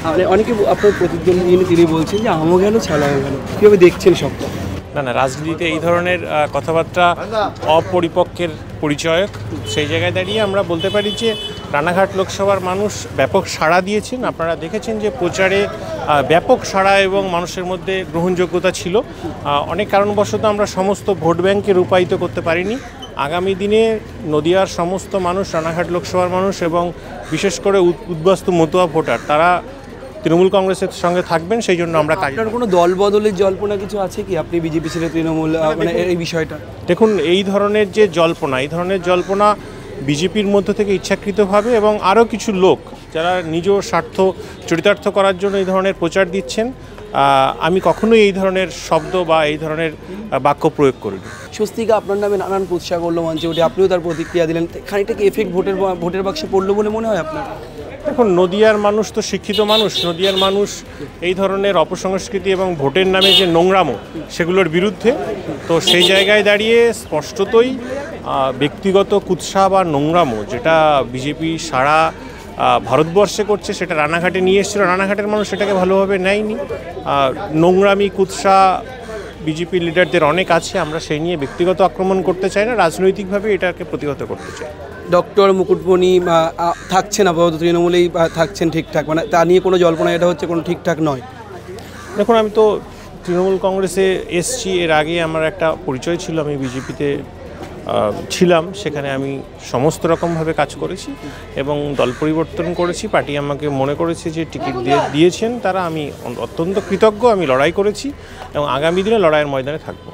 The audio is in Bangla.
মানে অনেকে আপনার প্রতিদ্বন্দ্বী তিনি বলছেন যে আমও গেল ছালাও গেল, কীভাবে দেখছেন সবটা? না, রাজনীতিতে এই ধরনের কথাবার্তা অপরিপক্কের পরিচয়ক। সেই জায়গায় দাঁড়িয়ে আমরা বলতে পারি যে রানাঘাট লোকসভার মানুষ ব্যাপক সাড়া দিয়েছেন। আপনারা দেখেছেন যে প্রচারে ব্যাপক সাড়া এবং মানুষের মধ্যে গ্রহণযোগ্যতা ছিল। অনেক কারণবশত আমরা সমস্ত ভোট ব্যাংকে রূপায়িত করতে পারিনি। আগামী দিনে নদিয়ার সমস্ত মানুষ, রানাঘাট লোকসভার মানুষ এবং বিশেষ করে উদ্বাস্তু মতুয়া ভোটার, তারা তৃণমূল কংগ্রেসের সঙ্গে থাকবেন। সেই জন্য আমরা কাজ। আপনার কোনো দল বদলের জল্পনা কিছু আছে কি? আপনি বিজেপি ছেড়ে তৃণমূল, মানে এই বিষয়টা দেখুন, এই ধরনের যে জল্পনা, এই ধরনের জল্পনা বিজেপির মধ্য থেকে ইচ্ছাকৃতভাবে এবং আরও কিছু লোক যারা নিজ স্বার্থ চরিতার্থ করার জন্য এই ধরনের প্রচার দিচ্ছেন, আমি কখনোই এই ধরনের শব্দ বা এই ধরনের বাক্য প্রয়োগ করিনি। স্বস্তিকা আপনার নামে নানান প্রচার করলো মঞ্চে উঠে, আপনিও তার প্রতিক্রিয়া দিলেন, খানিকটা কি এফেক্ট ভোটের বাক্সে পড়লো বলে মনে হয় আপনার? দেখুন, নদিয়ার মানুষ তো শিক্ষিত মানুষ। নদিয়ার মানুষ এই ধরনের অপসংস্কৃতি এবং ভোটের নামে যে নোংরামো, সেগুলোর বিরুদ্ধে। তো সেই জায়গায় দাঁড়িয়ে স্পষ্টতই ব্যক্তিগত কুৎসা বা নোংরামো যেটা বিজেপি সারা ভারতবর্ষে করছে, সেটা রানাঘাটে নিয়ে এসেছিল। রানাঘাটের মানুষ সেটাকে ভালোভাবে নেয়নি। নোংরামি কুৎসা বিজেপি লিডারদের অনেক আছে, আমরা সেই নিয়ে ব্যক্তিগত আক্রমণ করতে চাই না, রাজনৈতিকভাবে এটাকে প্রতিহত করতে চাই। ডক্টর মুকুটমণি থাকছেন আপাতত তৃণমূলেই থাকছেন ঠিকঠাক, মানে তা নিয়ে কোনো জল্পনা এটা হচ্ছে কোনো ঠিকঠাক নয়? দেখুন, আমি তো তৃণমূল কংগ্রেসে এসছি, এর আগে আমার একটা পরিচয় ছিল, আমি বিজেপিতে ছিলাম। সেখানে আমি সমস্ত রকমভাবে কাজ করেছি এবং দল পরিবর্তন করেছি। পার্টি আমাকে মনে করেছে যে টিকিট দিয়েছেন তারা, আমি অত্যন্ত কৃতজ্ঞ। আমি লড়াই করেছি এবং আগামী দিনে লড়াইয়ের ময়দানে থাকবো।